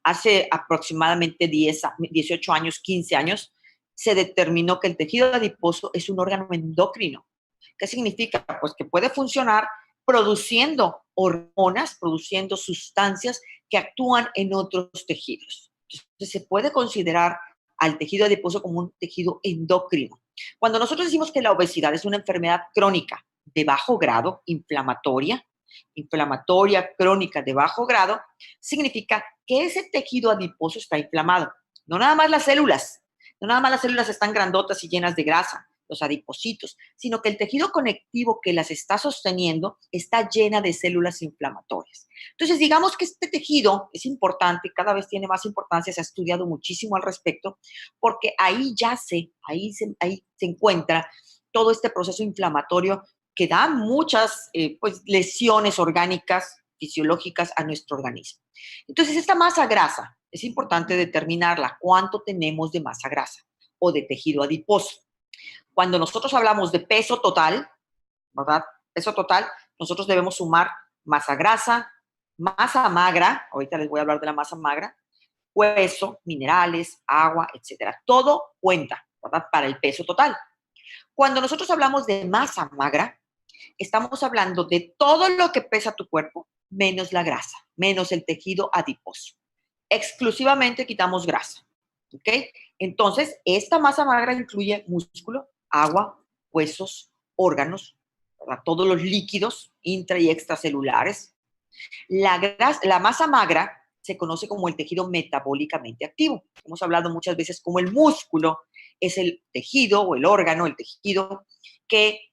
Hace aproximadamente 18 años, 15 años, se determinó que el tejido adiposo es un órgano endocrino. ¿Qué significa? Pues que puede funcionar produciendo hormonas, produciendo sustancias que actúan en otros tejidos. Entonces, se puede considerar al tejido adiposo como un tejido endocrino. Cuando nosotros decimos que la obesidad es una enfermedad crónica de bajo grado, inflamatoria crónica de bajo grado, significa que ese tejido adiposo está inflamado. No nada más las células, no nada más las células están grandotas y llenas de grasa, los adipocitos, sino que el tejido conectivo que las está sosteniendo está llena de células inflamatorias. Entonces, digamos que este tejido es importante, cada vez tiene más importancia, se ha estudiado muchísimo al respecto, porque ahí se encuentra todo este proceso inflamatorio que da muchas lesiones orgánicas, fisiológicas a nuestro organismo. Entonces, esta masa grasa, es importante determinarla, cuánto tenemos de masa grasa o de tejido adiposo. Cuando nosotros hablamos de peso total, ¿verdad? Peso total, nosotros debemos sumar masa grasa, masa magra, ahorita les voy a hablar de la masa magra, hueso, minerales, agua, etcétera. Todo cuenta, ¿verdad? Para el peso total. Cuando nosotros hablamos de masa magra, estamos hablando de todo lo que pesa tu cuerpo, menos la grasa, menos el tejido adiposo. Exclusivamente quitamos grasa, ¿ok? Entonces, esta masa magra incluye músculo, agua, huesos, órganos, ¿verdad? Todos los líquidos intra y extracelulares. La masa magra se conoce como el tejido metabólicamente activo. Hemos hablado muchas veces como el músculo es el tejido o el órgano, el tejido que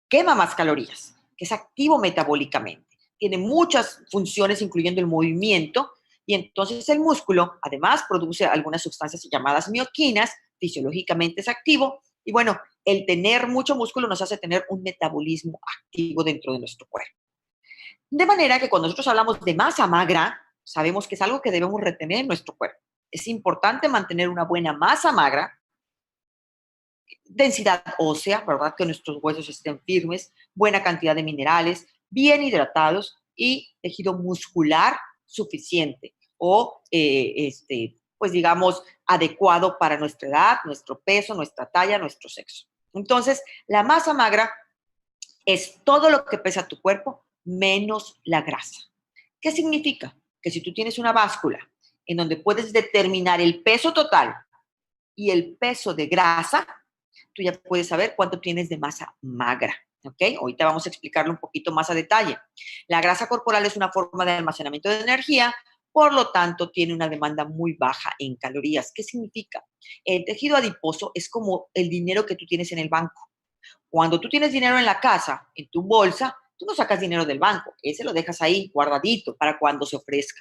quema más calorías, que es activo metabólicamente. Tiene muchas funciones, incluyendo el movimiento, y entonces el músculo, además, produce algunas sustancias llamadas mioquinas, fisiológicamente es activo, y bueno, el tener mucho músculo nos hace tener un metabolismo activo dentro de nuestro cuerpo. De manera que cuando nosotros hablamos de masa magra, sabemos que es algo que debemos retener en nuestro cuerpo. Es importante mantener una buena masa magra, densidad ósea, ¿verdad? Que nuestros huesos estén firmes, buena cantidad de minerales, bien hidratados y tejido muscular suficiente o, pues digamos, adecuado para nuestra edad, nuestro peso, nuestra talla, nuestro sexo. Entonces, la masa magra es todo lo que pesa tu cuerpo menos la grasa. ¿Qué significa? Que si tú tienes una báscula en donde puedes determinar el peso total y el peso de grasa, tú ya puedes saber cuánto tienes de masa magra, ¿ok? Ahorita vamos a explicarlo un poquito más a detalle. La grasa corporal es una forma de almacenamiento de energía, por lo tanto, tiene una demanda muy baja en calorías. ¿Qué significa? El tejido adiposo es como el dinero que tú tienes en el banco. Cuando tú tienes dinero en la casa, en tu bolsa, tú no sacas dinero del banco, ese lo dejas ahí guardadito para cuando se ofrezca.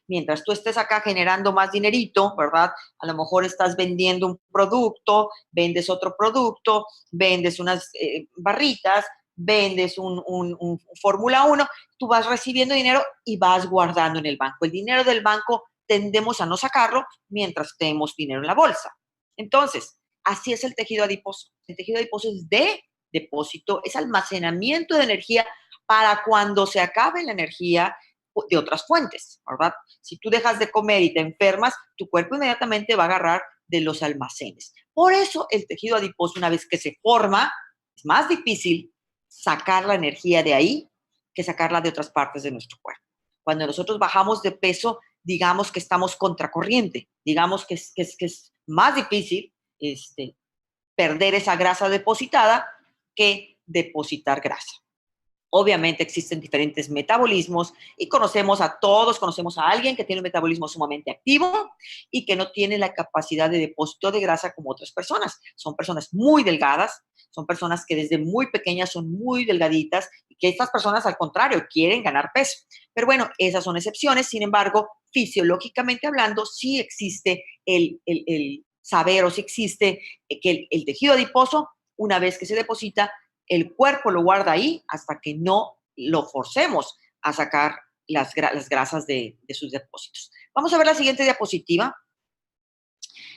Mientras tú estés acá generando más dinerito, ¿verdad? A lo mejor estás vendiendo un producto, vendes otro producto, vendes unas barritas, vendes un Fórmula 1, tú vas recibiendo dinero y vas guardando en el banco. El dinero del banco tendemos a no sacarlo mientras tenemos dinero en la bolsa. Entonces, así es el tejido adiposo. El tejido adiposo es de depósito, es almacenamiento de energía para cuando se acabe la energía de otras fuentes, ¿verdad? Si tú dejas de comer y te enfermas, tu cuerpo inmediatamente va a agarrar de los almacenes. Por eso el tejido adiposo, una vez que se forma, es más difícil sacar la energía de ahí que sacarla de otras partes de nuestro cuerpo. Cuando nosotros bajamos de peso, digamos que estamos contracorriente, digamos que es más difícil perder esa grasa depositada que depositar grasa. Obviamente existen diferentes metabolismos y conocemos a alguien que tiene un metabolismo sumamente activo y que no tiene la capacidad de depósito de grasa como otras personas. Son personas muy delgadas, son personas que desde muy pequeñas son muy delgaditas y que estas personas al contrario quieren ganar peso. Pero bueno, esas son excepciones, sin embargo, fisiológicamente hablando, sí existe el saber o sí existe que el tejido adiposo, una vez que se deposita, el cuerpo lo guarda ahí hasta que no lo forcemos a sacar las grasas de sus depósitos. Vamos a ver la siguiente diapositiva.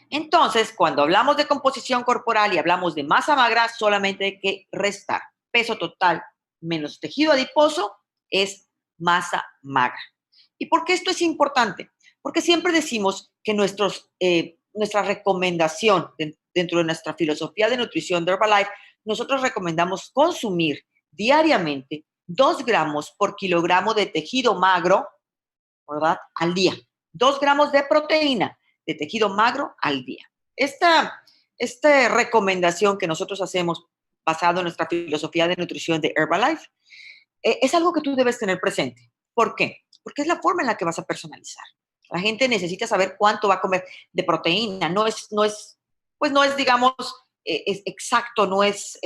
Entonces, cuando hablamos de composición corporal y hablamos de masa magra, solamente hay que restar. Peso total menos tejido adiposo es masa magra. ¿Y por qué esto es importante? Porque siempre decimos que nuestra recomendación dentro de nuestra filosofía de nutrición de Herbalife, nosotros recomendamos consumir diariamente 2 gramos por kilogramo de tejido magro, ¿verdad? Al día. 2 gramos de proteína de tejido magro al día. Esta recomendación que nosotros hacemos basado en nuestra filosofía de nutrición de Herbalife es algo que tú debes tener presente. ¿Por qué? Porque es la forma en la que vas a personalizar. La gente necesita saber cuánto va a comer de proteína. Pues no es, digamos, es exacto, no es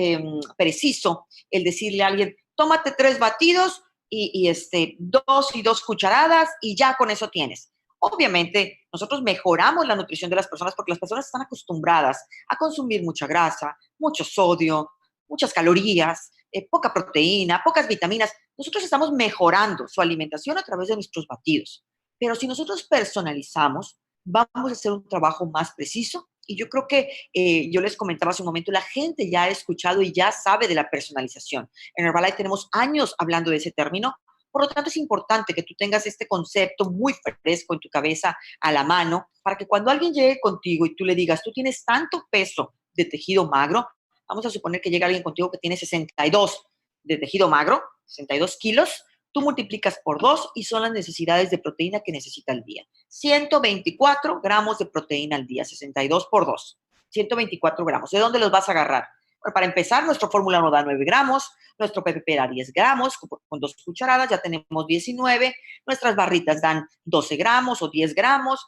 preciso el decirle a alguien, tómate 3 batidos y 2 cucharadas y ya con eso tienes. Obviamente, nosotros mejoramos la nutrición de las personas porque las personas están acostumbradas a consumir mucha grasa, mucho sodio, muchas calorías, poca proteína, pocas vitaminas. Nosotros estamos mejorando su alimentación a través de nuestros batidos. Pero si nosotros personalizamos, vamos a hacer un trabajo más preciso. Y yo creo que yo les comentaba hace un momento, la gente ya ha escuchado y ya sabe de la personalización. En Herbalife tenemos años hablando de ese término. Por lo tanto, es importante que tú tengas este concepto muy fresco en tu cabeza, a la mano, para que cuando alguien llegue contigo y tú le digas, tú tienes tanto peso de tejido magro, vamos a suponer que llega alguien contigo que tiene 62 de tejido magro, 62 kilos, tú multiplicas por 2 y son las necesidades de proteína que necesita al día. 124 gramos de proteína al día, 62 por 2, 124 gramos. ¿De dónde los vas a agarrar? Bueno, para empezar, nuestro fórmula nos da 9 gramos, nuestro PPP da 10 gramos, con 2 cucharadas ya tenemos 19, nuestras barritas dan 12 gramos o 10 gramos,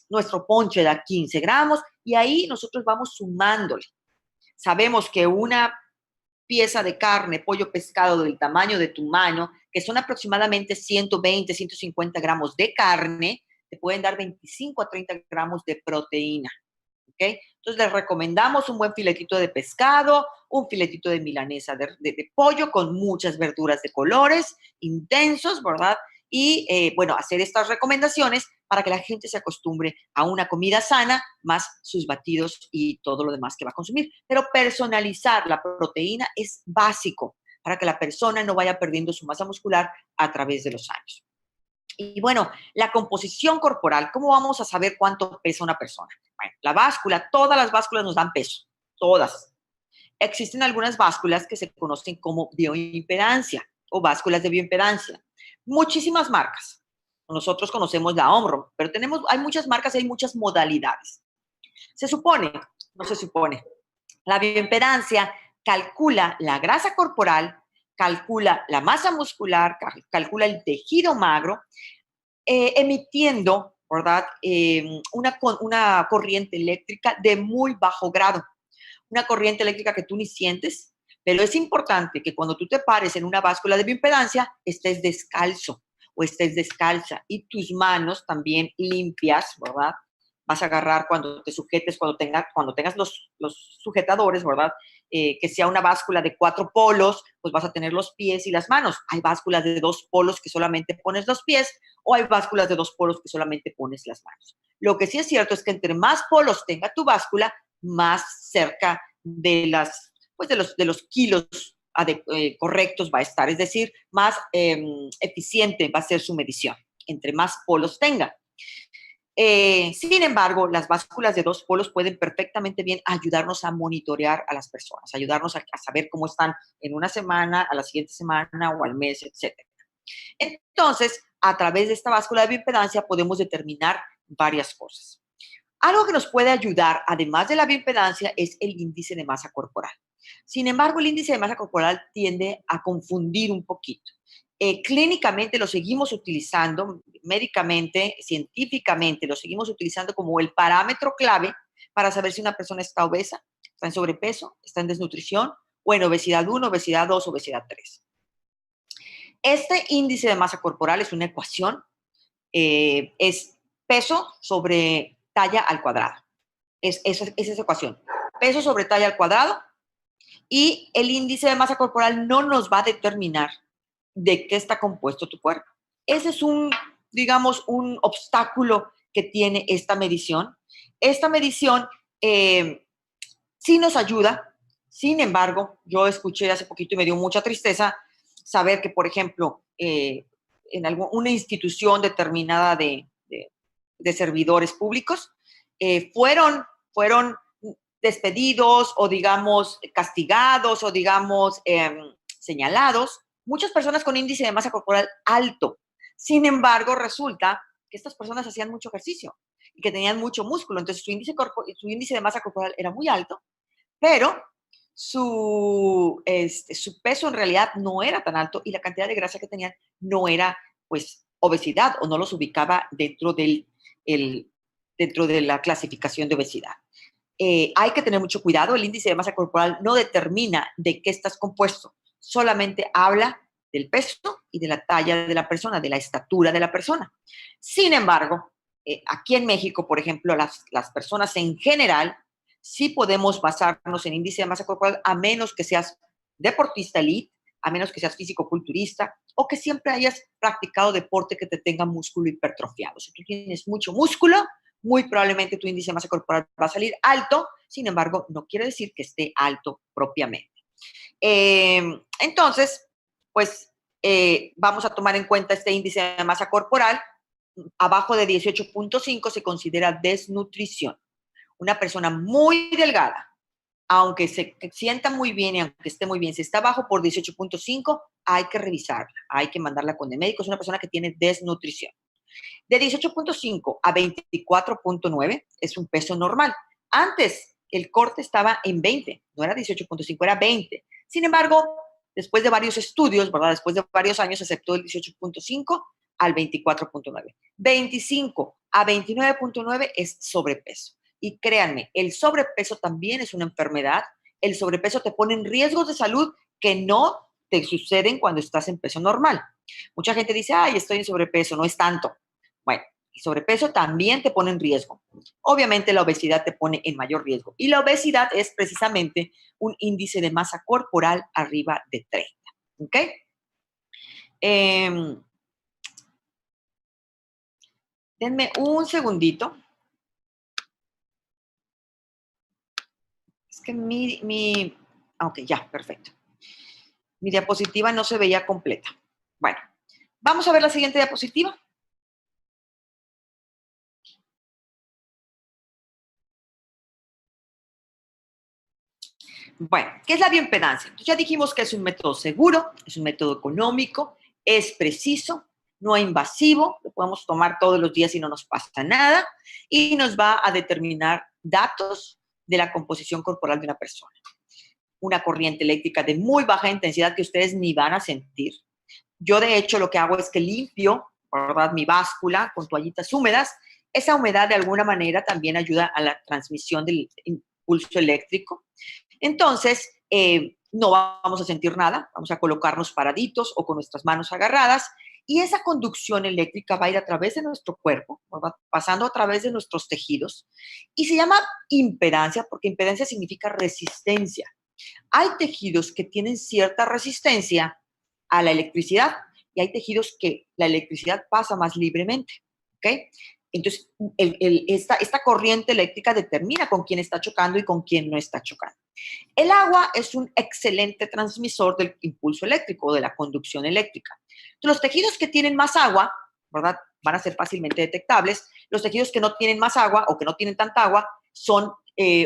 nuestro ponche da 15 gramos y ahí nosotros vamos sumándole. Sabemos que una pieza de carne, pollo, pescado del tamaño de tu mano, que son aproximadamente 120, 150 gramos de carne, te pueden dar 25 a 30 gramos de proteína. ¿Okay? Entonces les recomendamos un buen filetito de pescado, un filetito de milanesa de pollo con muchas verduras de colores intensos, ¿verdad? Y bueno, hacer estas recomendaciones para que la gente se acostumbre a una comida sana, más sus batidos y todo lo demás que va a consumir. Pero personalizar la proteína es básico para que la persona no vaya perdiendo su masa muscular a través de los años. Y bueno, la composición corporal, ¿cómo vamos a saber cuánto pesa una persona? Bueno, la báscula, todas las básculas nos dan peso, todas. Existen algunas básculas que se conocen como bioimpedancia o básculas de bioimpedancia. Muchísimas marcas. Nosotros conocemos la Omron, pero hay muchas marcas y hay muchas modalidades. Se supone, no se supone, la bioimpedancia calcula la grasa corporal, calcula la masa muscular, calcula el tejido magro, emitiendo, ¿verdad? Una corriente eléctrica de muy bajo grado, una corriente eléctrica que tú ni sientes, pero es importante que cuando tú te pares en una báscula de bioimpedancia estés descalzo o estés descalza y tus manos también limpias, ¿verdad? Vas a agarrar cuando te sujetes, cuando tengas los sujetadores, ¿verdad? Que sea una báscula de 4 polos, pues vas a tener los pies y las manos. Hay básculas de 2 polos que solamente pones los pies o hay básculas de 2 polos que solamente pones las manos. Lo que sí es cierto es que entre más polos tenga tu báscula, más cerca de los kilos correctos va a estar, es decir, más eficiente va a ser su medición, entre más polos tenga. Sin embargo, las básculas de 2 polos pueden perfectamente bien ayudarnos a monitorear a las personas, ayudarnos a saber cómo están en una semana, a la siguiente semana o al mes, etc. Entonces, a través de esta báscula de bioimpedancia podemos determinar varias cosas. Algo que nos puede ayudar, además de la bioimpedancia, es el índice de masa corporal. Sin embargo, el índice de masa corporal tiende a confundir un poquito. Clínicamente lo seguimos utilizando, médicamente, científicamente, lo seguimos utilizando como el parámetro clave para saber si una persona está obesa, está en sobrepeso, está en desnutrición o en obesidad 1, obesidad 2, obesidad 3. Este índice de masa corporal es una ecuación, es peso sobre talla al cuadrado. Es esa ecuación. Peso sobre talla al cuadrado y el índice de masa corporal no nos va a determinar de qué está compuesto tu cuerpo. Ese es digamos, un obstáculo que tiene esta medición. Esta medición sí nos ayuda. Sin embargo, yo escuché hace poquito y me dio mucha tristeza saber que, por ejemplo, una institución determinada de servidores públicos, fueron despedidos o, digamos, castigados o, digamos, señalados, muchas personas con índice de masa corporal alto. Sin embargo, resulta que estas personas hacían mucho ejercicio y que tenían mucho músculo, entonces su índice de masa corporal era muy alto, pero su peso en realidad no era tan alto y la cantidad de grasa que tenían no era, pues, obesidad o no los ubicaba dentro de la clasificación de obesidad. Hay que tener mucho cuidado, el índice de masa corporal no determina de qué estás compuesto, solamente habla del peso y de la talla de la persona, de la estatura de la persona. Sin embargo, aquí en México, por ejemplo, las personas en general sí podemos basarnos en índice de masa corporal a menos que seas deportista elite, a menos que seas físico-culturista o que siempre hayas practicado deporte que te tenga músculo hipertrofiado. Si tú tienes mucho músculo, muy probablemente tu índice de masa corporal va a salir alto, sin embargo, no quiere decir que esté alto propiamente. Entonces, pues vamos a tomar en cuenta este índice de masa corporal. Abajo de 18.5 se considera desnutrición. Una persona muy delgada, aunque se sienta muy bien y aunque esté muy bien, si está abajo por 18.5, hay que revisarla, hay que mandarla con el médico. Es una persona que tiene desnutrición. De 18.5 a 24.9 es un peso normal. Antes el corte estaba en 20, no era 18.5, era 20. Sin embargo, después de varios estudios, ¿verdad? Después de varios años, se aceptó el 18.5 al 24.9. 25 a 29.9 es sobrepeso. Y créanme, el sobrepeso también es una enfermedad. El sobrepeso te pone en riesgos de salud que no te suceden cuando estás en peso normal. Mucha gente dice, ay, estoy en sobrepeso, no es tanto. Bueno, el sobrepeso también te pone en riesgo. Obviamente la obesidad te pone en mayor riesgo. Y la obesidad es precisamente un índice de masa corporal arriba de 30. ¿Ok? Denme un segundito. Es que ok, ya, perfecto. Mi diapositiva no se veía completa. Bueno, vamos a ver la siguiente diapositiva. Bueno, ¿qué es la bioimpedancia? Entonces ya dijimos que es un método seguro, es un método económico, es preciso, no invasivo, lo podemos tomar todos los días y no nos pasa nada, y nos va a determinar datos de la composición corporal de una persona. Una corriente eléctrica de muy baja intensidad que ustedes ni van a sentir. Yo, de hecho, lo que hago es que limpio, ¿verdad?, mi báscula con toallitas húmedas. Esa humedad, de alguna manera, también ayuda a la transmisión del impulso eléctrico. Entonces, no vamos a sentir nada, vamos a colocarnos paraditos o con nuestras manos agarradas y esa conducción eléctrica va a ir a través de nuestro cuerpo, va pasando a través de nuestros tejidos y se llama impedancia porque impedancia significa resistencia. Hay tejidos que tienen cierta resistencia a la electricidad y hay tejidos que la electricidad pasa más libremente, ¿ok? Entonces, esta corriente eléctrica determina con quién está chocando y con quién no está chocando. El agua es un excelente transmisor del impulso eléctrico o de la conducción eléctrica. Los tejidos que tienen más agua, ¿verdad?, van a ser fácilmente detectables. Los tejidos que no tienen más agua o que no tienen tanta agua son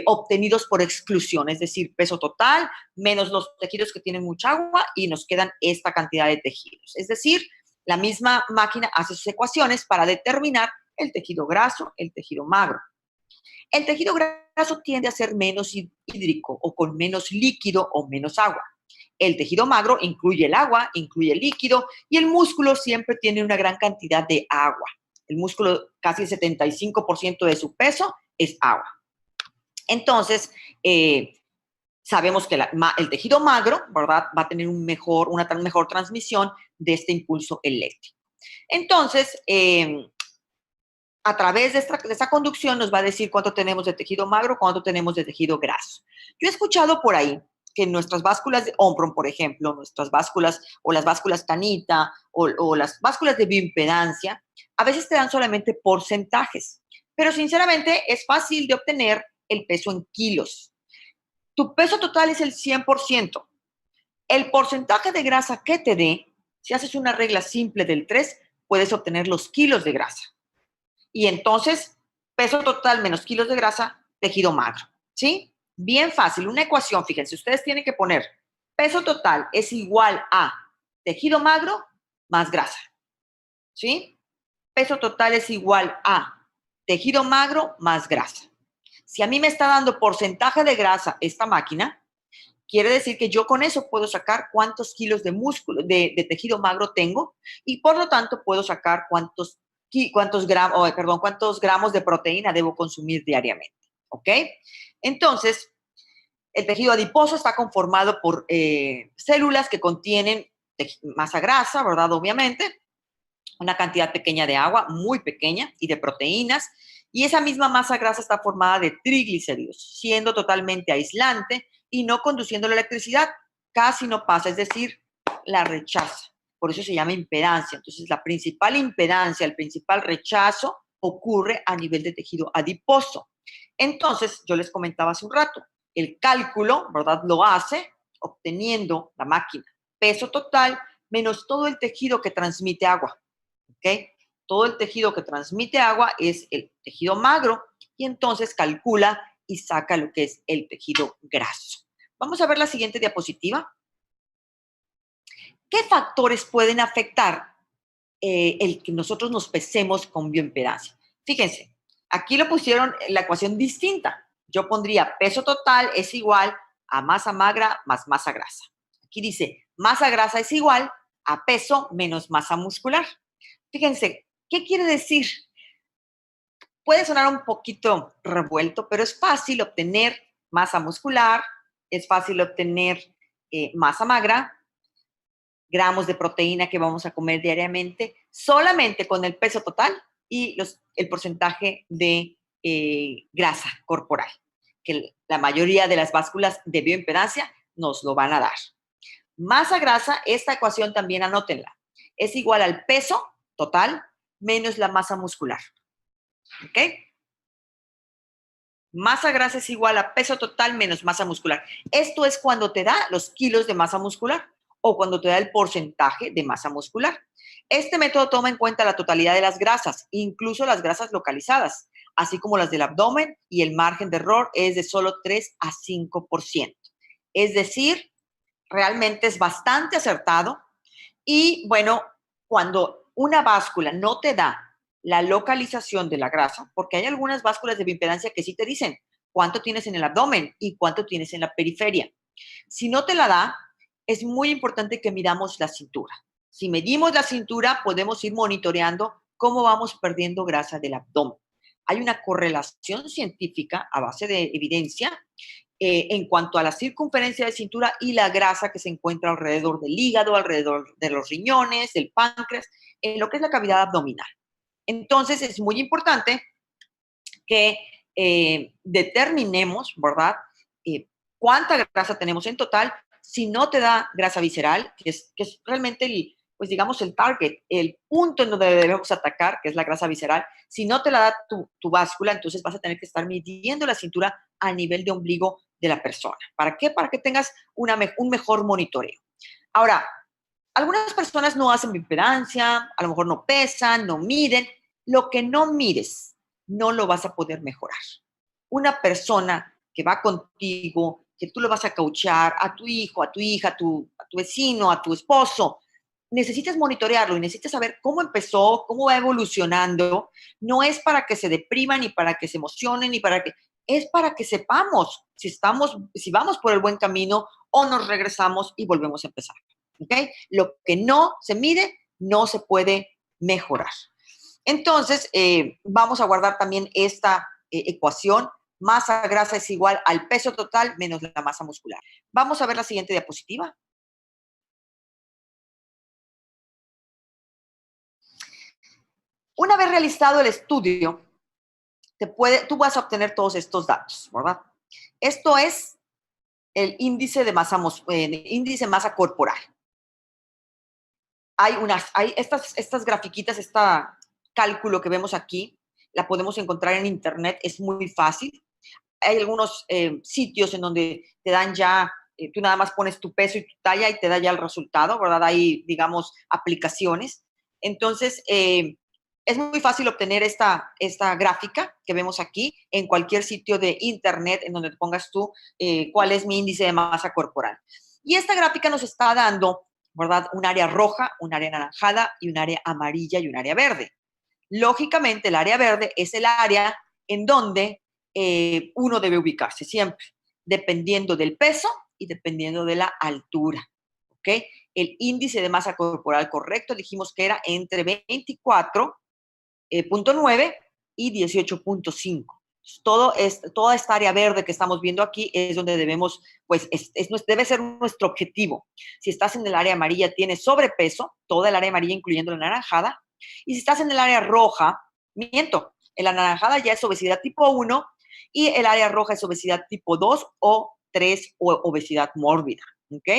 obtenidos por exclusión, es decir, peso total menos los tejidos que tienen mucha agua y nos quedan esta cantidad de tejidos. Es decir, la misma máquina hace sus ecuaciones para determinar el tejido graso, el tejido magro. El tejido graso tiende a ser menos hídrico o con menos líquido o menos agua. El tejido magro incluye el agua, incluye el líquido y el músculo siempre tiene una gran cantidad de agua. El músculo, casi el 75% de su peso es agua. Entonces, sabemos que el tejido magro, ¿verdad?, va a tener una mejor transmisión de este impulso eléctrico. Entonces, a través de esta conducción nos va a decir cuánto tenemos de tejido magro, cuánto tenemos de tejido graso. Yo he escuchado por ahí que nuestras básculas de Omron, por ejemplo, nuestras básculas o las básculas Tanita o las básculas de bioimpedancia, a veces te dan solamente porcentajes, pero sinceramente es fácil de obtener el peso en kilos. Tu peso total es el 100%. El porcentaje de grasa que te dé Si haces una regla simple del 3, puedes obtener los kilos de grasa. Y entonces, peso total menos kilos de grasa, tejido magro, ¿sí? Bien fácil, una ecuación, fíjense, ustedes tienen que poner peso total es igual a tejido magro más grasa, ¿sí? Peso total es igual a tejido magro más grasa. Si a mí me está dando porcentaje de grasa esta máquina, quiere decir que yo con eso puedo sacar cuántos kilos de músculo, de tejido magro tengo y por lo tanto puedo sacar cuántos gramos de proteína debo consumir diariamente, ¿ok? Entonces, el tejido adiposo está conformado por células que contienen masa grasa, ¿verdad? Obviamente, una cantidad pequeña de agua, muy pequeña, y de proteínas, y esa misma masa grasa está formada de triglicéridos, siendo totalmente aislante y no conduciendo la electricidad. Casi no pasa, es decir, la rechaza. Por eso se llama impedancia. Entonces, la principal impedancia, el principal rechazo ocurre a nivel de tejido adiposo. Entonces, yo les comentaba hace un rato, el cálculo, ¿verdad? Lo hace obteniendo la máquina peso total menos todo el tejido que transmite agua. ¿Ok? Todo el tejido que transmite agua es el tejido magro y entonces calcula y saca lo que es el tejido graso. Vamos a ver la siguiente diapositiva. ¿Qué factores pueden afectar el que nosotros nos pesemos con bioimpedancia? Fíjense, aquí lo pusieron en la ecuación distinta. Yo pondría peso total es igual a masa magra más masa grasa. Aquí dice masa grasa es igual a peso menos masa muscular. Fíjense, ¿qué quiere decir? Puede sonar un poquito revuelto, pero es fácil obtener masa muscular, es fácil obtener masa magra, gramos de proteína que vamos a comer diariamente, solamente con el peso total y el porcentaje de grasa corporal, que la mayoría de las básculas de bioimpedancia nos lo van a dar. Masa grasa, esta ecuación también anótenla, es igual al peso total menos la masa muscular. ¿Ok? Masa grasa es igual a peso total menos masa muscular. Esto es cuando te da los kilos de masa muscular o cuando te da el porcentaje de masa muscular. Este método toma en cuenta la totalidad de las grasas, incluso las grasas localizadas, así como las del abdomen, y el margen de error es de solo 3 a 5%. Es decir, realmente es bastante acertado y bueno, cuando una báscula no te da la localización de la grasa, porque hay algunas básculas de bioimpedancia que sí te dicen cuánto tienes en el abdomen y cuánto tienes en la periferia. Si no te la da, es muy importante que midamos la cintura. Si medimos la cintura, podemos ir monitoreando cómo vamos perdiendo grasa del abdomen. Hay una correlación científica a base de evidencia en cuanto a la circunferencia de cintura y la grasa que se encuentra alrededor del hígado, alrededor de los riñones, del páncreas, en lo que es la cavidad abdominal. Entonces, es muy importante que determinemos, ¿verdad? Cuánta grasa tenemos en total. Si no te da grasa visceral, que es realmente pues digamos el target, el punto en donde debemos atacar, que es la grasa visceral, si no te la da tu báscula, entonces vas a tener que estar midiendo la cintura a nivel de ombligo de la persona. ¿Para qué? Para que tengas un mejor monitoreo. Ahora, algunas personas no hacen bioimpedancia, a lo mejor no pesan, no miden. Lo que no mires, no lo vas a poder mejorar. Una persona que va contigo, que tú lo vas a coachar, a tu hijo, a tu hija, a tu vecino, a tu esposo, necesitas monitorearlo y necesitas saber cómo empezó, cómo va evolucionando. No es para que se depriman, ni para que se emocionen, ni para que... Es para que sepamos si vamos por el buen camino o nos regresamos y volvemos a empezar. ¿Okay? Lo que no se mide, no se puede mejorar. Entonces, vamos a guardar también esta ecuación. Masa grasa es igual al peso total menos la masa muscular. Vamos a ver la siguiente diapositiva. Una vez realizado el estudio, tú vas a obtener todos estos datos, ¿verdad? Esto es el índice de masa corporal. Hay estas grafiquitas, este cálculo que vemos aquí, la podemos encontrar en internet, es muy fácil. Hay algunos sitios en donde te dan ya tú nada más pones tu peso y tu talla y te da ya el resultado, ¿verdad? Hay, digamos, aplicaciones. Entonces, es muy fácil obtener esta gráfica que vemos aquí en cualquier sitio de internet en donde pongas tú cuál es mi índice de masa corporal. Y esta gráfica nos está dando, ¿verdad? Un área roja, un área anaranjada y un área amarilla y un área verde. Lógicamente, el área verde es el área en donde uno debe ubicarse siempre, dependiendo del peso y dependiendo de la altura. ¿Ok? El índice de masa corporal correcto dijimos que era entre 24.9 y 18.5. Toda esta área verde que estamos viendo aquí es donde debemos, pues debe ser nuestro objetivo. Si estás en el área amarilla, tienes sobrepeso, toda el área amarilla incluyendo la naranjada, y si estás en el área roja, miento, en la naranjada ya es obesidad tipo 1 y el área roja es obesidad tipo 2 o 3 o obesidad mórbida, ¿ok?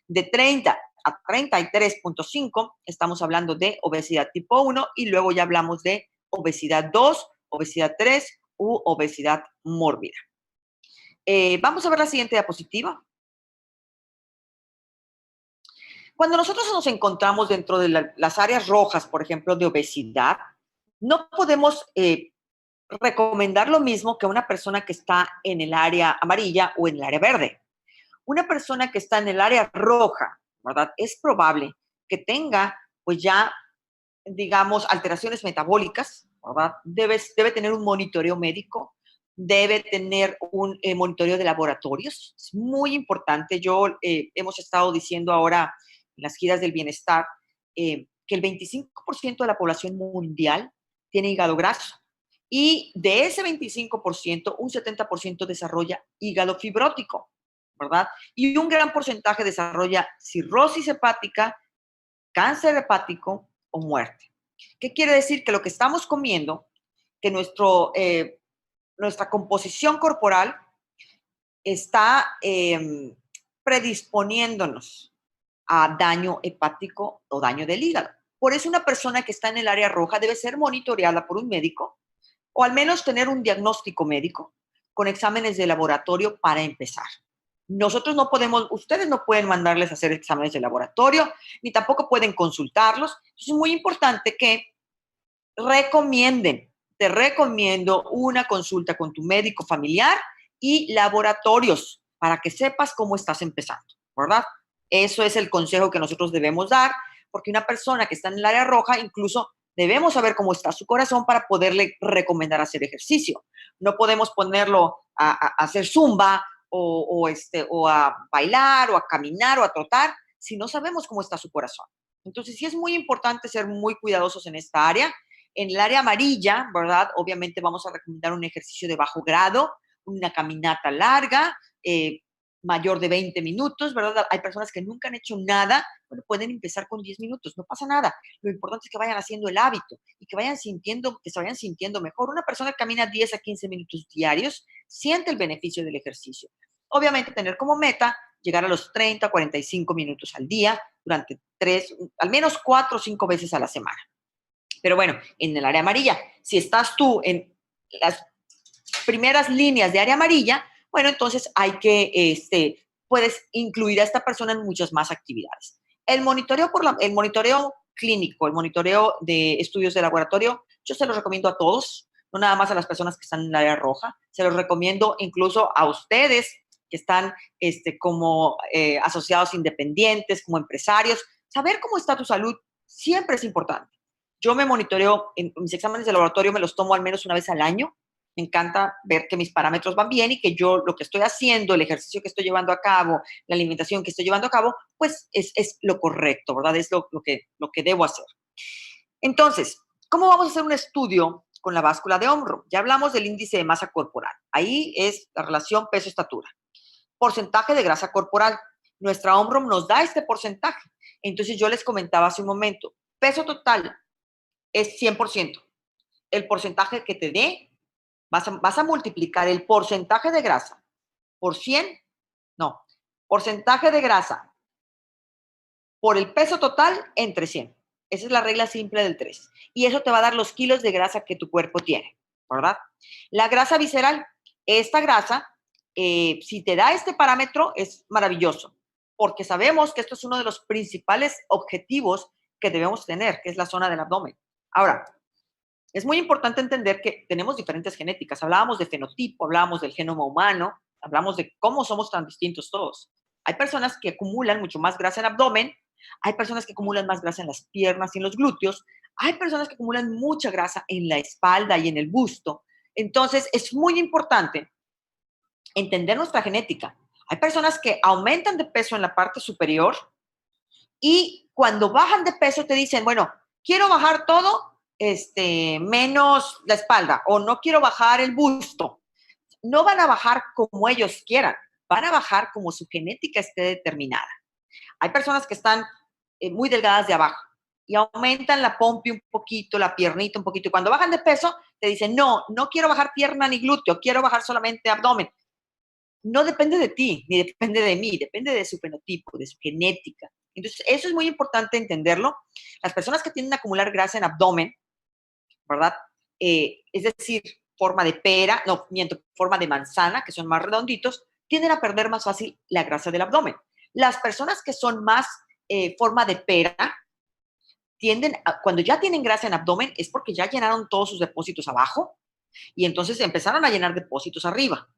De 30 a 33.5 estamos hablando de obesidad tipo 1 y luego ya hablamos de obesidad 2, obesidad 3 u obesidad mórbida. Vamos a ver la siguiente diapositiva. Cuando nosotros nos encontramos dentro de las áreas rojas, por ejemplo, de obesidad, no podemos recomendar lo mismo que una persona que está en el área amarilla o en el área verde. Una persona que está en el área roja, ¿verdad? Es probable que tenga, pues ya, digamos, alteraciones metabólicas, ¿verdad? Debe tener un monitoreo médico, debe tener un monitoreo de laboratorios. Es muy importante. Hemos estado diciendo ahora en las giras del bienestar que el 25% de la población mundial tiene hígado graso. Y de ese 25%, un 70% desarrolla hígado fibrótico, ¿verdad? Y un gran porcentaje desarrolla cirrosis hepática, cáncer hepático o muerte. ¿Qué quiere decir? Que lo que estamos comiendo, que nuestra composición corporal está predisponiéndonos a daño hepático o daño del hígado. Por eso una persona que está en el área roja debe ser monitoreada por un médico o al menos tener un diagnóstico médico con exámenes de laboratorio para empezar. Nosotros no podemos, ustedes no pueden mandarles a hacer exámenes de laboratorio, ni tampoco pueden consultarlos. Es muy importante que te recomiendo una consulta con tu médico familiar y laboratorios para que sepas cómo estás empezando, ¿verdad? Eso es el consejo que nosotros debemos dar, porque una persona que está en el área roja, incluso debemos saber cómo está su corazón para poderle recomendar hacer ejercicio. No podemos ponerlo a hacer zumba o a bailar o a caminar o a trotar si no sabemos cómo está su corazón. Entonces, sí es muy importante ser muy cuidadosos en esta área. En el área amarilla, ¿verdad? Obviamente vamos a recomendar un ejercicio de bajo grado, una caminata larga, mayor de 20 minutos, ¿verdad? Hay personas que nunca han hecho nada, bueno, pueden empezar con 10 minutos, no pasa nada. Lo importante es que vayan haciendo el hábito y que se vayan sintiendo mejor. Una persona que camina 10 a 15 minutos diarios siente el beneficio del ejercicio. Obviamente tener como meta llegar a los 30, 45 minutos al día durante al menos 4 o 5 veces a la semana. Pero bueno, en el área amarilla, si estás tú en las primeras líneas de área amarilla, bueno, entonces puedes incluir a esta persona en muchas más actividades. El monitoreo clínico, el monitoreo de estudios de laboratorio, yo se los recomiendo a todos, no nada más a las personas que están en el área roja, se los recomiendo incluso a ustedes que están como asociados independientes, como empresarios. Saber cómo está tu salud siempre es importante. Yo me monitoreo, en mis exámenes de laboratorio me los tomo al menos una vez al año. Me encanta ver que mis parámetros van bien y que yo lo que estoy haciendo, el ejercicio que estoy llevando a cabo, la alimentación que estoy llevando a cabo, pues es lo correcto, ¿verdad? Es lo que debo hacer. Entonces, ¿cómo vamos a hacer un estudio con la báscula de hombro? Ya hablamos del índice de masa corporal. Ahí es la relación peso-estatura. Porcentaje de grasa corporal. Nuestra hombro nos da este porcentaje. Entonces, yo les comentaba hace un momento, peso total es 100%. El porcentaje que te dé, vas a multiplicar el porcentaje de grasa por 100, no, porcentaje de grasa por el peso total entre 100. Esa es la regla simple del 3. Y eso te va a dar los kilos de grasa que tu cuerpo tiene, ¿verdad? La grasa visceral, esta grasa si te da este parámetro, es maravilloso, porque sabemos que esto es uno de los principales objetivos que debemos tener, que es la zona del abdomen. Ahora, es muy importante entender que tenemos diferentes genéticas. Hablábamos de fenotipo, hablábamos del genoma humano, hablamos de cómo somos tan distintos todos. Hay personas que acumulan mucho más grasa en abdomen, hay personas que acumulan más grasa en las piernas y en los glúteos, hay personas que acumulan mucha grasa en la espalda y en el busto. Entonces, es muy importante entender nuestra genética. Hay personas que aumentan de peso en la parte superior y cuando bajan de peso te dicen, bueno, quiero bajar todo, menos la espalda, o no quiero bajar el busto. No van a bajar como ellos quieran, van a bajar como su genética esté determinada. Hay personas que están muy delgadas de abajo y aumentan la pompi un poquito, la piernita un poquito, y cuando bajan de peso te dicen, no, no quiero bajar pierna ni glúteo, quiero bajar solamente abdomen. No depende de ti, ni depende de mí, depende de su fenotipo, de su genética. Entonces, eso es muy importante entenderlo. Las personas que tienden a acumular grasa en abdomen, ¿verdad? Es decir, forma de pera, no, miento, forma de manzana, que son más redonditos, tienden a perder más fácil la grasa del abdomen. Las personas que son más forma de pera, cuando ya tienen grasa en abdomen, es porque ya llenaron todos sus depósitos abajo y entonces empezaron a llenar depósitos arriba.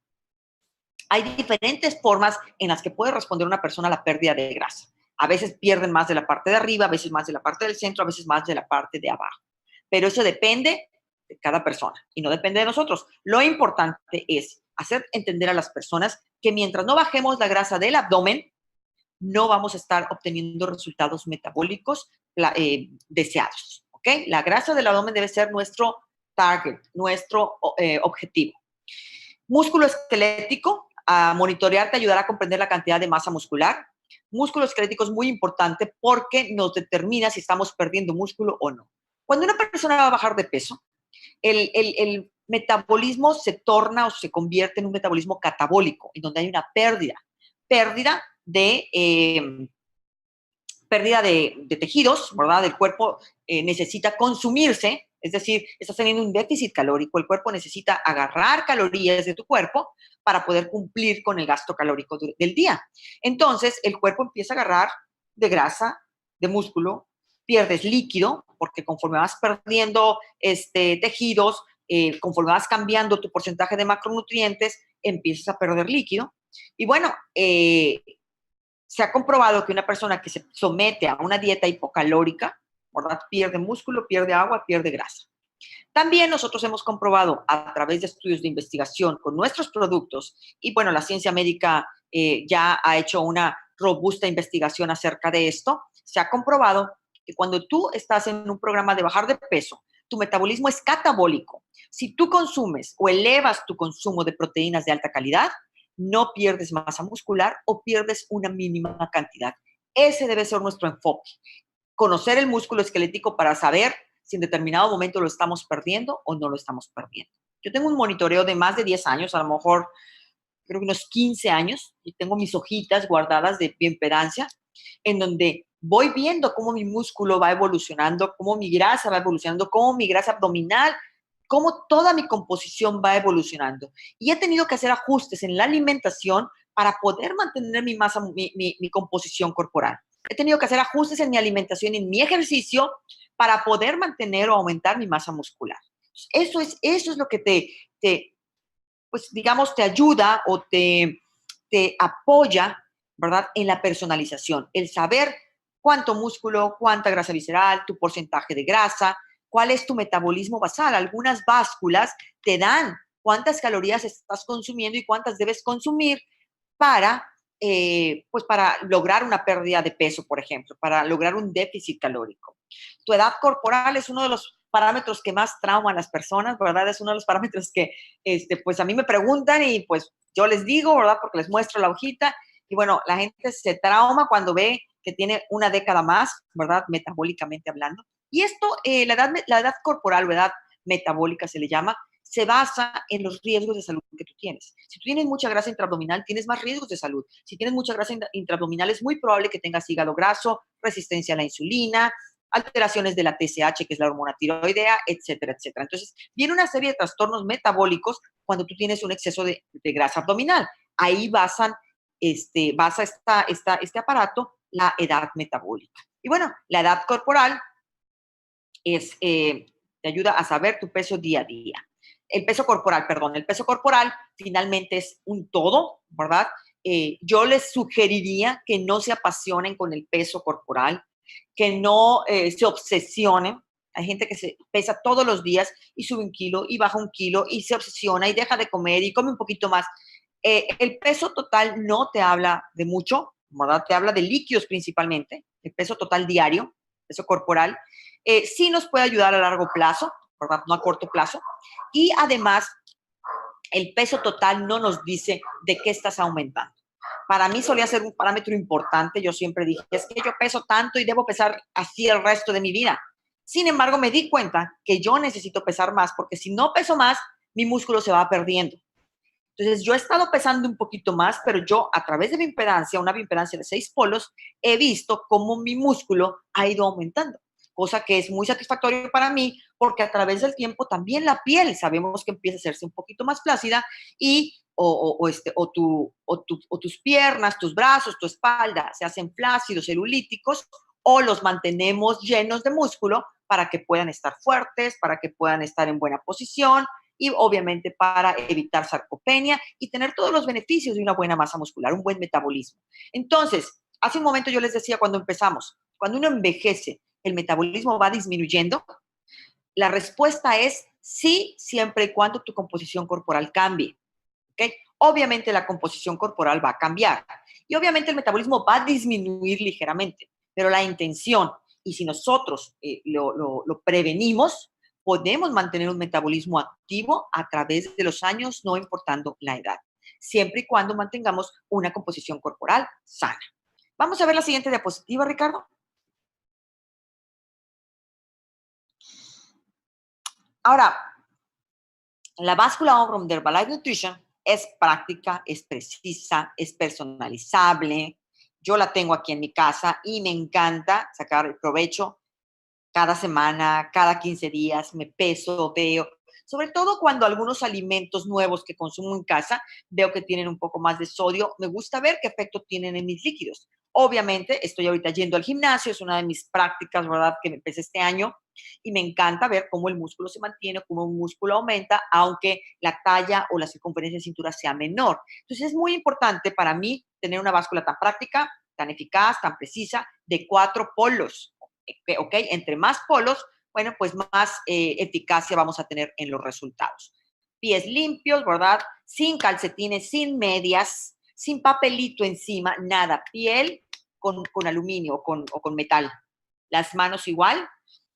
Hay diferentes formas en las que puede responder una persona a la pérdida de grasa. A veces pierden más de la parte de arriba, a veces más de la parte del centro, a veces más de la parte de abajo. Pero eso depende de cada persona y no depende de nosotros. Lo importante es hacer entender a las personas que mientras no bajemos la grasa del abdomen, no vamos a estar obteniendo resultados metabólicos deseados. ¿Ok? La grasa del abdomen debe ser nuestro target, nuestro objetivo. Músculo esquelético, a monitorear te ayudará a comprender la cantidad de masa muscular. Músculo esquelético es muy importante porque nos determina si estamos perdiendo músculo o no. Cuando una persona va a bajar de peso, el metabolismo se torna o se convierte en un metabolismo catabólico, en donde hay una pérdida de tejidos, ¿verdad? El cuerpo necesita consumirse, es decir, estás teniendo un déficit calórico, el cuerpo necesita agarrar calorías de tu cuerpo para poder cumplir con el gasto calórico del día. Entonces, el cuerpo empieza a agarrar de grasa, de músculo, pierdes líquido, porque conforme vas perdiendo tejidos, conforme vas cambiando tu porcentaje de macronutrientes, empiezas a perder líquido. Y bueno, se ha comprobado que una persona que se somete a una dieta hipocalórica, ¿verdad? Pierde músculo, pierde agua, pierde grasa. También nosotros hemos comprobado a través de estudios de investigación con nuestros productos, y bueno, la ciencia médica ya ha hecho una robusta investigación acerca de esto, se ha comprobado que cuando tú estás en un programa de bajar de peso, tu metabolismo es catabólico. Si tú consumes o elevas tu consumo de proteínas de alta calidad, no pierdes masa muscular o pierdes una mínima cantidad. Ese debe ser nuestro enfoque. Conocer el músculo esquelético para saber si en determinado momento lo estamos perdiendo o no lo estamos perdiendo. Yo tengo un monitoreo de más de 10 años, a lo mejor creo que unos 15 años, y tengo mis hojitas guardadas de bioimpedancia, en donde voy viendo cómo mi músculo va evolucionando, cómo mi grasa va evolucionando, cómo mi grasa abdominal, cómo toda mi composición va evolucionando. Y he tenido que hacer ajustes en la alimentación para poder mantener mi masa, mi composición corporal. He tenido que hacer ajustes en mi alimentación y en mi ejercicio para poder mantener o aumentar mi masa muscular. Eso es lo que pues digamos, te ayuda o te apoya, ¿verdad? En la personalización, el saber cuánto músculo, cuánta grasa visceral, tu porcentaje de grasa, cuál es tu metabolismo basal. Algunas básculas te dan cuántas calorías estás consumiendo y cuántas debes consumir para, pues para lograr una pérdida de peso, por ejemplo, para lograr un déficit calórico. Tu edad corporal es uno de los parámetros que más trauman a las personas, ¿verdad? Es uno de los parámetros que, pues a mí me preguntan y pues yo les digo, ¿verdad? Porque les muestro la hojita y bueno, la gente se trauma cuando ve que tiene una década más, ¿verdad? Metabólicamente hablando. Y esto, la edad corporal o edad metabólica se le llama, se basa en los riesgos de salud que tú tienes. Si tú tienes mucha grasa intraabdominal, tienes más riesgos de salud. Si tienes mucha grasa intraabdominal, es muy probable que tengas hígado graso, resistencia a la insulina, alteraciones de la TSH, que es la hormona tiroidea, etcétera, etcétera. Entonces, viene una serie de trastornos metabólicos cuando tú tienes un exceso de grasa abdominal. ahí basa este aparato la edad metabólica. Y bueno, la edad corporal te ayuda a saber tu peso día a día. El peso corporal finalmente es un todo, ¿verdad? Yo les sugeriría que no se apasionen con el peso corporal, que no se obsesionen. Hay gente que se pesa todos los días y sube 1 kilo y baja 1 kilo y se obsesiona y deja de comer y come un poquito más. El peso total no te habla de mucho, ¿verdad? Te habla de líquidos principalmente, el peso total diario, peso corporal. Sí nos puede ayudar a largo plazo, ¿verdad? No a corto plazo. Y además, el peso total no nos dice de qué estás aumentando. Para mí solía ser un parámetro importante. Yo siempre dije, es que yo peso tanto y debo pesar así el resto de mi vida. Sin embargo, me di cuenta que yo necesito pesar más porque si no peso más, mi músculo se va perdiendo. Entonces, yo he estado pesando un poquito más, pero yo a través de bioimpedancia, una bioimpedancia de 6 polos, he visto cómo mi músculo ha ido aumentando, cosa que es muy satisfactorio para mí porque a través del tiempo también la piel sabemos que empieza a hacerse un poquito más flácida y tus piernas, tus brazos, tu espalda se hacen flácidos, celulíticos o los mantenemos llenos de músculo para que puedan estar fuertes, para que puedan estar en buena posición y obviamente para evitar sarcopenia y tener todos los beneficios de una buena masa muscular, un buen metabolismo. Entonces, hace un momento yo les decía cuando empezamos, cuando uno envejece, el metabolismo va disminuyendo. La respuesta es sí, siempre y cuando tu composición corporal cambie. ¿Okay? Obviamente la composición corporal va a cambiar y obviamente el metabolismo va a disminuir ligeramente, pero la intención, y si nosotros lo prevenimos, podemos mantener un metabolismo activo a través de los años, no importando la edad, siempre y cuando mantengamos una composición corporal sana. Vamos a ver la siguiente diapositiva, Ricardo. Ahora, la báscula Omron de Herbalife Nutrition es práctica, es precisa, es personalizable. Yo la tengo aquí en mi casa y me encanta sacar el provecho cada semana, cada 15 días, me peso, veo, sobre todo cuando algunos alimentos nuevos que consumo en casa veo que tienen un poco más de sodio, me gusta ver qué efecto tienen en mis líquidos. Obviamente, estoy ahorita yendo al gimnasio, es una de mis prácticas, ¿verdad?, que me empecé este año y me encanta ver cómo el músculo se mantiene, cómo el músculo aumenta, aunque la talla o la circunferencia de cintura sea menor. Entonces, es muy importante para mí tener una báscula tan práctica, tan eficaz, tan precisa, de 4 polos. ¿Ok? Entre más polos, bueno, pues más eficacia vamos a tener en los resultados. Pies limpios, ¿verdad? Sin calcetines, sin medias, sin papelito encima, nada. Piel con aluminio o con metal. Las manos igual.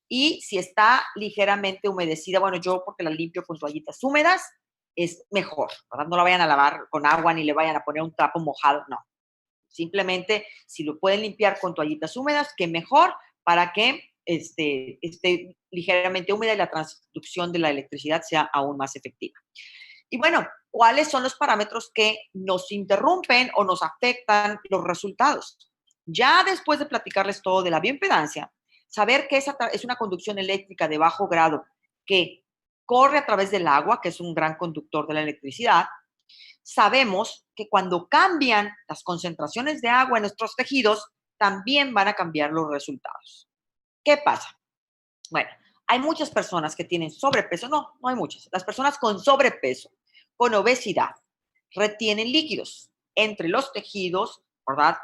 Y si está ligeramente humedecida, bueno, yo porque la limpio con toallitas húmedas, es mejor, ¿verdad? No la vayan a lavar con agua ni le vayan a poner un trapo mojado, no. Simplemente, si lo pueden limpiar con toallitas húmedas, que mejor para que esté ligeramente húmeda y la transducción de la electricidad sea aún más efectiva. Y bueno, ¿cuáles son los parámetros que nos interrumpen o nos afectan los resultados? Ya después de platicarles todo de la bioimpedancia, saber que esa es una conducción eléctrica de bajo grado que corre a través del agua, que es un gran conductor de la electricidad, sabemos que cuando cambian las concentraciones de agua en nuestros tejidos, también van a cambiar los resultados. ¿Qué pasa? Bueno, hay muchas personas que tienen sobrepeso, no hay muchas. Las personas con sobrepeso, con obesidad, retienen líquidos entre los tejidos, ¿verdad?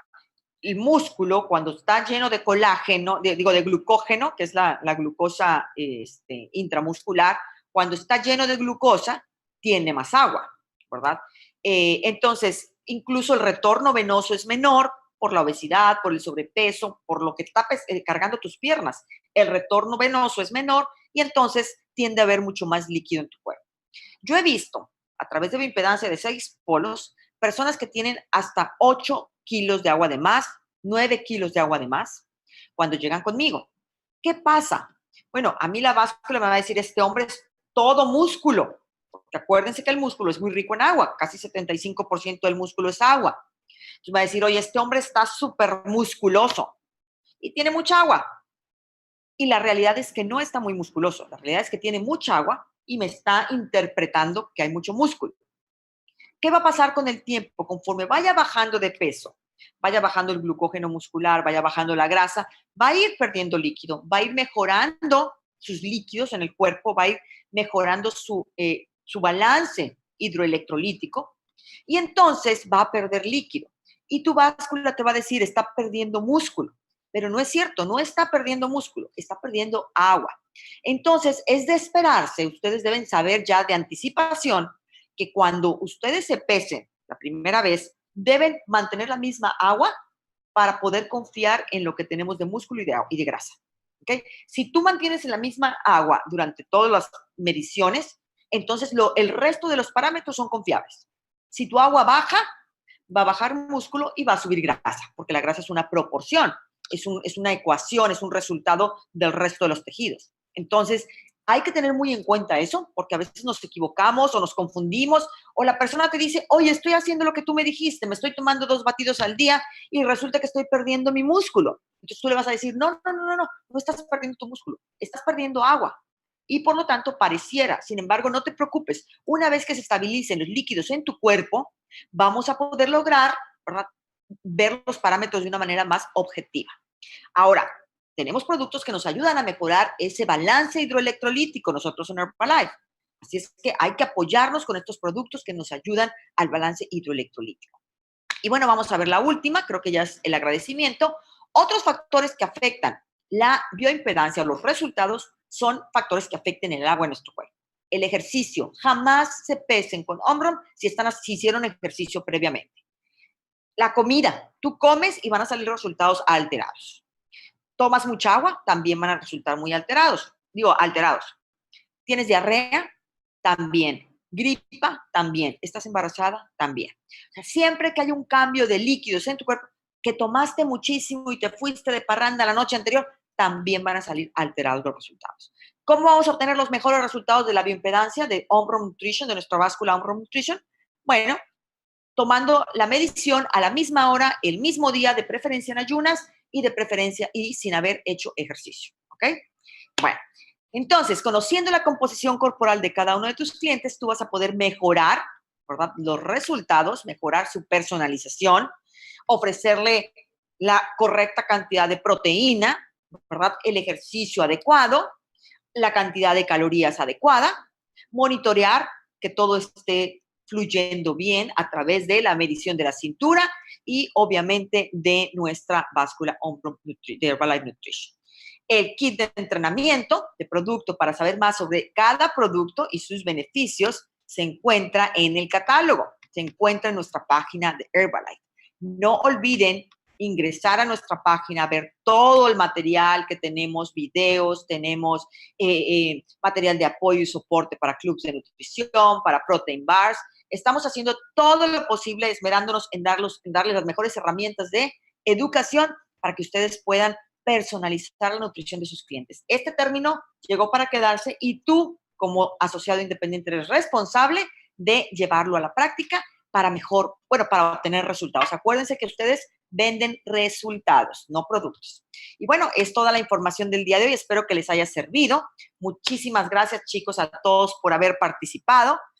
El músculo, cuando está lleno de colágeno, de glucógeno, que es la glucosa intramuscular, cuando está lleno de glucosa, tiene más agua, ¿verdad? Entonces, incluso el retorno venoso es menor por la obesidad, por el sobrepeso, por lo que está cargando tus piernas. El retorno venoso es menor y entonces tiende a haber mucho más líquido en tu cuerpo. Yo he visto, a través de mi impedancia de 6 polos, personas que tienen hasta 8 kilos de agua de más, 9 kilos de agua de más, cuando llegan conmigo. ¿Qué pasa? Bueno, a mí la báscula me va a decir, este hombre es todo músculo. Porque acuérdense que el músculo es muy rico en agua, casi 75% del músculo es agua. Entonces me va a decir, oye, este hombre está súper musculoso y tiene mucha agua. Y la realidad es que no está muy musculoso. La realidad es que tiene mucha agua y me está interpretando que hay mucho músculo. ¿Qué va a pasar con el tiempo? Conforme vaya bajando de peso, vaya bajando el glucógeno muscular, vaya bajando la grasa, va a ir perdiendo líquido, va a ir mejorando sus líquidos en el cuerpo, va a ir mejorando su balance hidroelectrolítico y entonces va a perder líquido. Y tu báscula te va a decir, está perdiendo músculo. Pero no es cierto, no está perdiendo músculo, está perdiendo agua. Entonces, es de esperarse, ustedes deben saber ya de anticipación que cuando ustedes se pesen la primera vez, deben mantener la misma agua para poder confiar en lo que tenemos de músculo y de grasa. ¿Okay? Si tú mantienes la misma agua durante todas las mediciones, entonces el resto de los parámetros son confiables. Si tu agua baja, va a bajar músculo y va a subir grasa, porque la grasa es una proporción, es una ecuación, es un resultado del resto de los tejidos. Entonces, hay que tener muy en cuenta eso, porque a veces nos equivocamos o nos confundimos, o la persona te dice, oye, estoy haciendo lo que tú me dijiste, me estoy tomando 2 batidos al día y resulta que estoy perdiendo mi músculo. Entonces tú le vas a decir, no estás perdiendo tu músculo, estás perdiendo agua. Y por lo tanto pareciera, sin embargo, no te preocupes, una vez que se estabilicen los líquidos en tu cuerpo, vamos a poder lograr, ¿verdad?, ver los parámetros de una manera más objetiva. Ahora, tenemos productos que nos ayudan a mejorar ese balance hidroelectrolítico nosotros en Herbalife. Así es que hay que apoyarnos con estos productos que nos ayudan al balance hidroelectrolítico. Y bueno, vamos a ver la última, creo que ya es el agradecimiento. Otros factores que afectan la bioimpedancia o los resultados son factores que afecten el agua en nuestro cuerpo. El ejercicio, jamás se pesen con Omron si hicieron ejercicio previamente. La comida, tú comes y van a salir resultados alterados. Tomas mucha agua, también van a resultar muy alterados. ¿Tienes diarrea? También. Gripa, también. ¿Estás embarazada? También. O sea, siempre que hay un cambio de líquidos en tu cuerpo, que tomaste muchísimo y te fuiste de parranda la noche anterior, también van a salir alterados los resultados. ¿Cómo vamos a obtener los mejores resultados de la bioimpedancia de Omron Nutrition, de nuestra báscula Omron Nutrition? Bueno, tomando la medición a la misma hora, el mismo día, de preferencia en ayunas y de preferencia y sin haber hecho ejercicio. ¿Ok? Bueno, entonces, conociendo la composición corporal de cada uno de tus clientes, tú vas a poder mejorar, ¿verdad?, los resultados, mejorar su personalización, ofrecerle la correcta cantidad de proteína, ¿verdad?, el ejercicio adecuado, la cantidad de calorías adecuada, monitorear que todo esté fluyendo bien a través de la medición de la cintura y obviamente de nuestra báscula de Herbalife Nutrition. El kit de entrenamiento de producto para saber más sobre cada producto y sus beneficios se encuentra en el catálogo, se encuentra en nuestra página de Herbalife. No olviden ingresar a nuestra página, ver todo el material que tenemos, videos, tenemos material de apoyo y soporte para clubes de nutrición, para protein bars. Estamos haciendo todo lo posible, esmerándonos en darles las mejores herramientas de educación para que ustedes puedan personalizar la nutrición de sus clientes. Este término llegó para quedarse y tú, como asociado independiente, eres responsable de llevarlo a la práctica para para obtener resultados. Acuérdense que ustedes venden resultados, no productos. Y bueno, es toda la información del día de hoy. Espero que les haya servido. Muchísimas gracias, chicos, a todos por haber participado.